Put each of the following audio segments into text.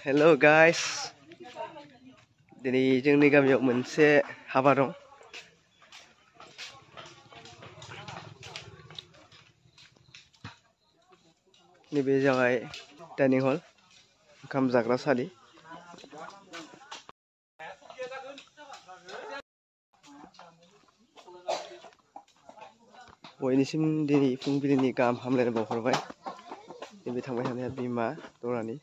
Hello guys, दिनै जोंनि गामियाव मोनसे हाबा दं। नैबे जाबाय डाइनिं हल, ओंखाम जाग्रा सालि। बयनिसिम दिनै फुंबिलिनि गाहाम हामलायनाय बावहरबाय। नैबे थांबाय थानाया बिमा दरानि।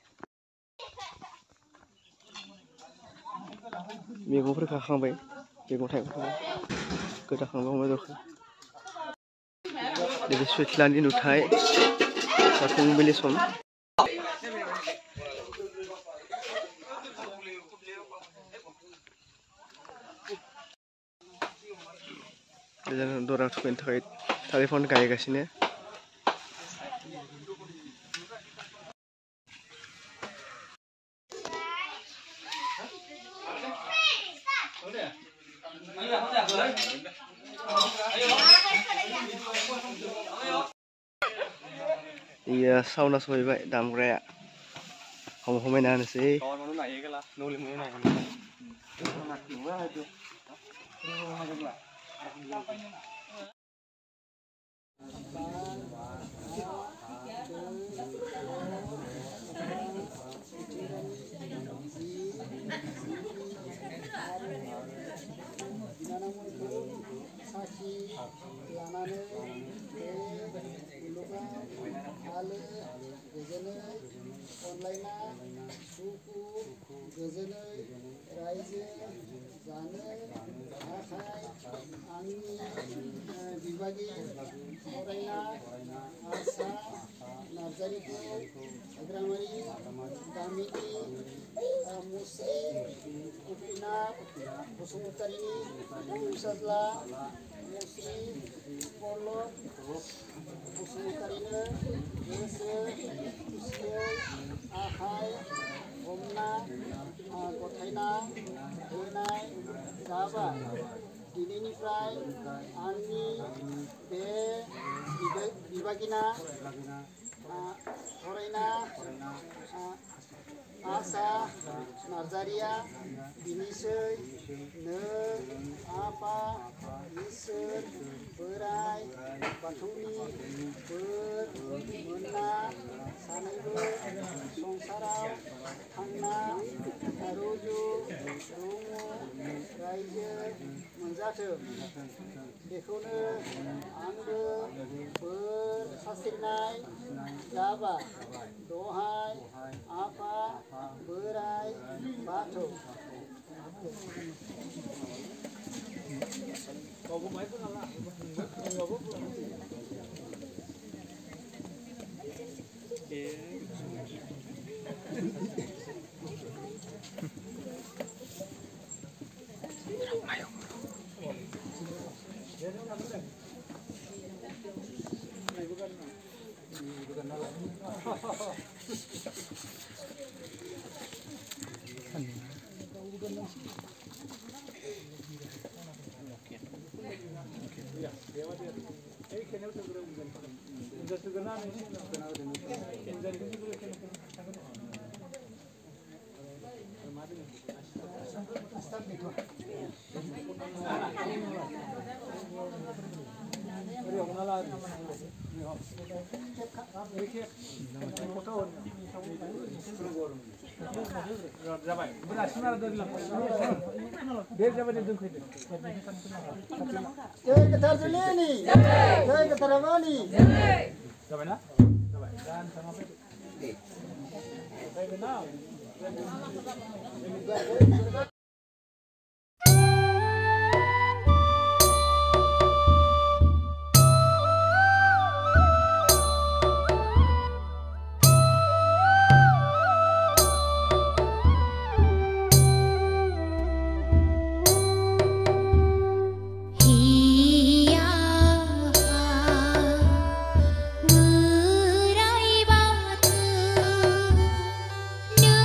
मैगंफोर खाखांबाय, मैगं थाइगंफोर गोदाखांबाय अमा बेदरखौ। नैबे सिथ्लानि नुथाय दा फुंबिलि सम। दरा थुखैनो थाखाय थालिर बिफां गायगासिनो। Iya, sauna सहैबाय दामग्राया समायना होनोसै। दिनैनिफ्राय आंनि बे बिबागिना फरायना आसा नार्जारिया बिनिसै नों आफा इसोर बोराय बाथौनि बोर मोनना सानैबो संसाराव थांना रुजु रुमु रायजो मोनजाथों बेखौनो आंबो बोर सारस्रिनाय जाबाय। दहाय आफा बोराय बाथौ। No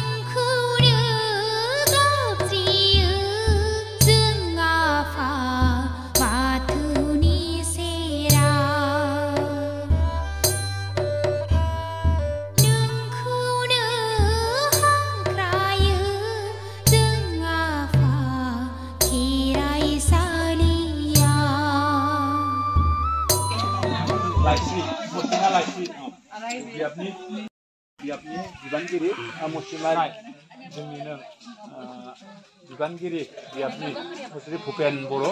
बियाबनि बिबानगिरि मुस्लिमाय जोंनिनो बिबानगिरि बियाबनि मुस्रि भुपेन बर'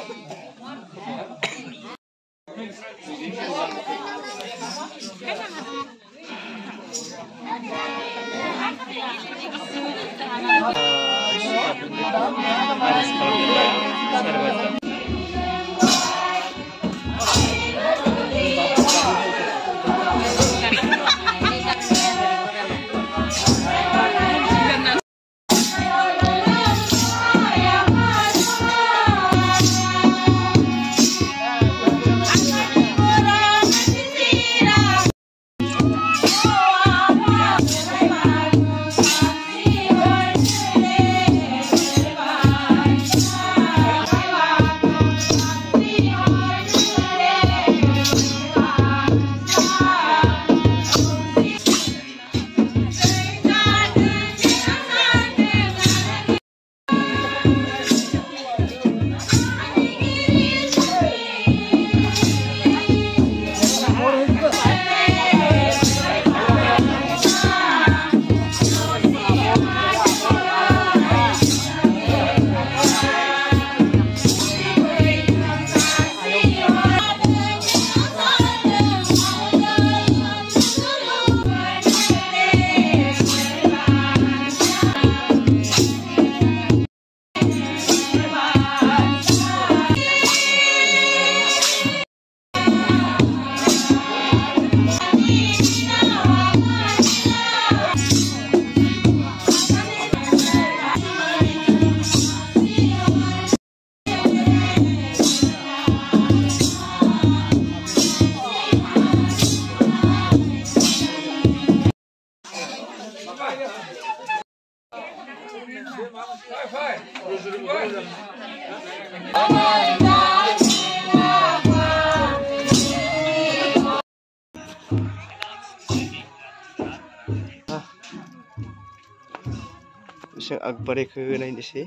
जों आगबारिखौ नायनोसै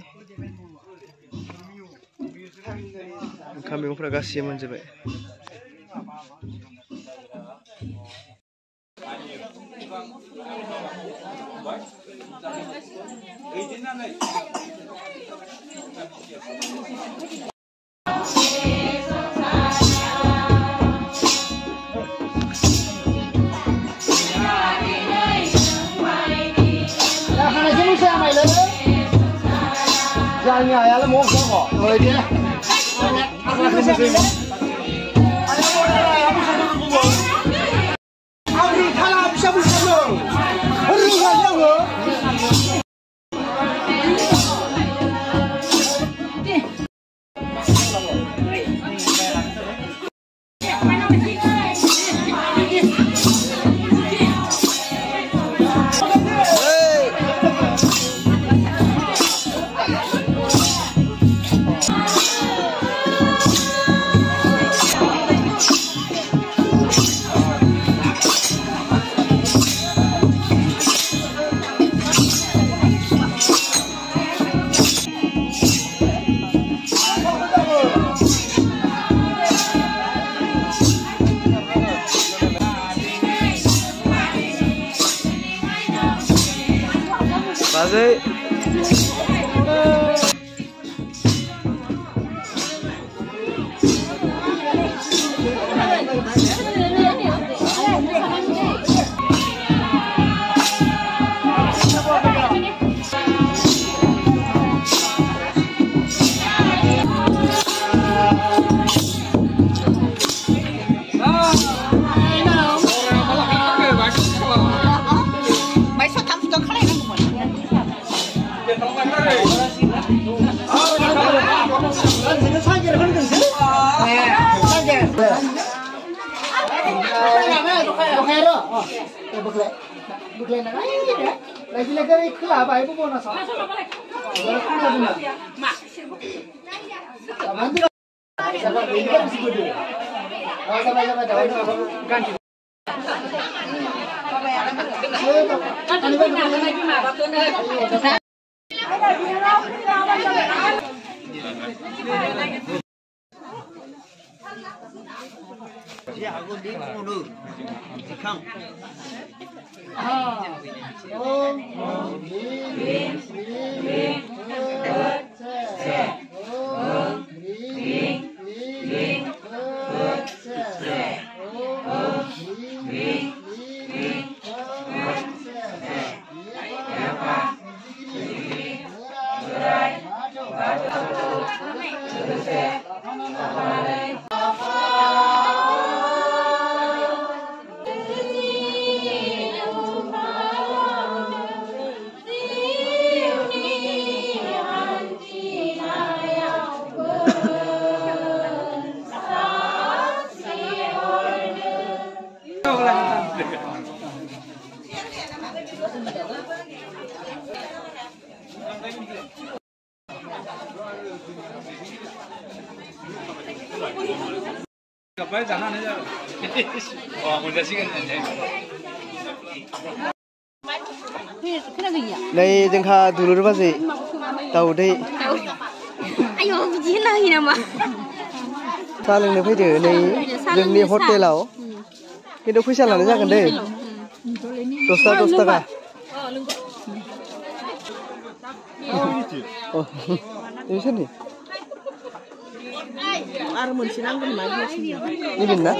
ओंखाम मैगंफ्रा गासैबो मोनजोबबाय Jangan ayah lah mau kok. Oh dia. Aku sih. Ayah mau dah, aku sudah tunggu. Aku ni kalau bisa bisa. Huru saja lo. Bazai. Lagi-lagi kelapa ibu bonus. Aku di Kapan jangan aja. Wah, mudah sih kan. Này जोंहा दुलुर बाजै दाउदै आयौ बिदि होनाङि नामा साहा लोंनो फैदो नै जोंनि हटेलाव खिन्थु फैसा लानाय जागोन दै 10 थाखा ini sini आरो मोनसे नांगोन मा ini ना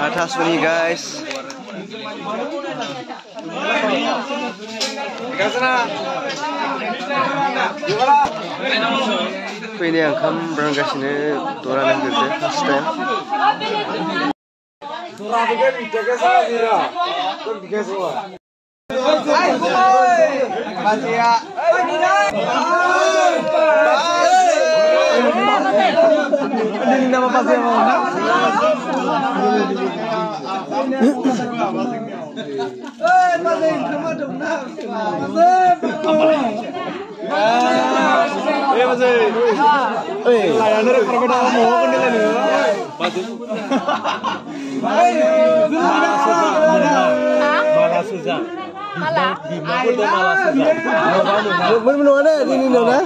Atas beri guys. Di sana. Di mana? फैनाय ओंखाम रानगासिनो दरानो होग्रोदो first time Malah. Bener-bener ada di sini dong, nah.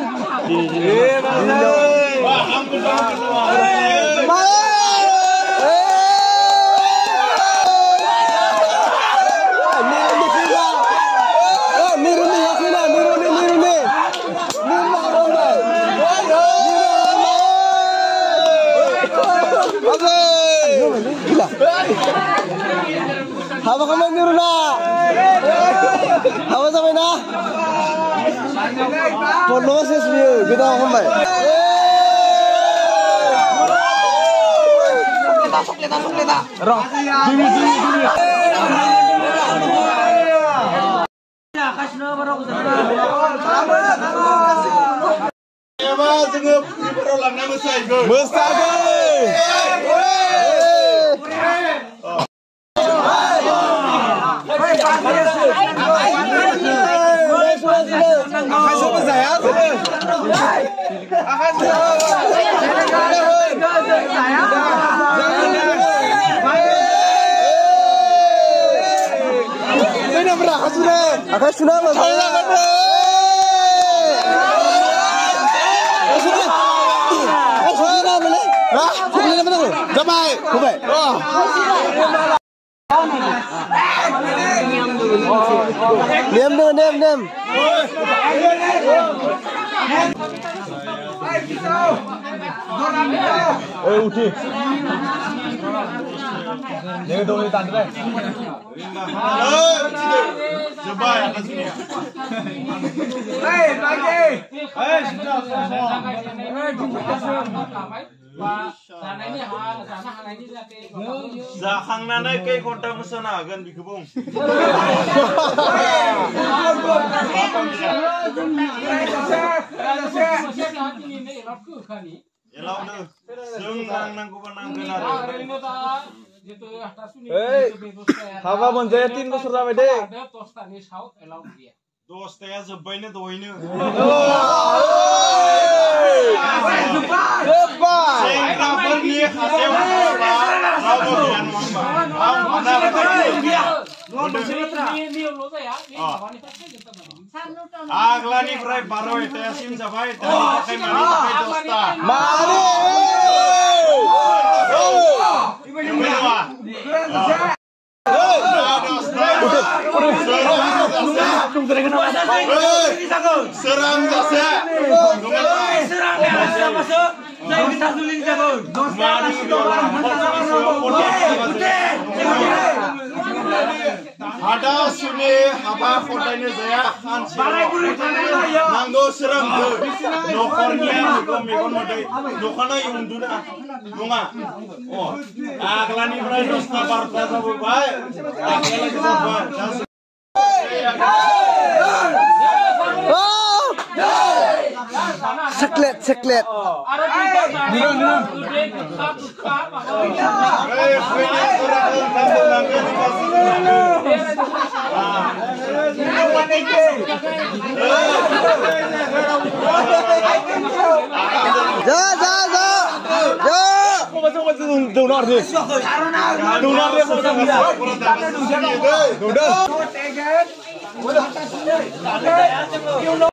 Hawa kamu niru na, hawa sampai na, proses dia kita sampai. Sokleta. Roh. Dimi. Ya, kasno baru kita. Ya, mas, ini baru lang nama saya. Mustafa. Akan sudah Diam. Udah. Jangan dong tanda. Coba ya ke sini. Zakhangna kay konta musana agan bikubung. Hava menjayatin ko surah bede. Dostaya sebaiknya doainnya. Aglani fry baro itu asin sabai tadi pakai mani pakai dosta. Mani. Serang jasa. Masuk. Saya kita suling jago. Ada sini apa fotonya saya nanggo serang ke nokornya mikon mode nokana yang duna bunga oh aglani berai dosta parta sabu bai aglani sabu Seklet. Ja.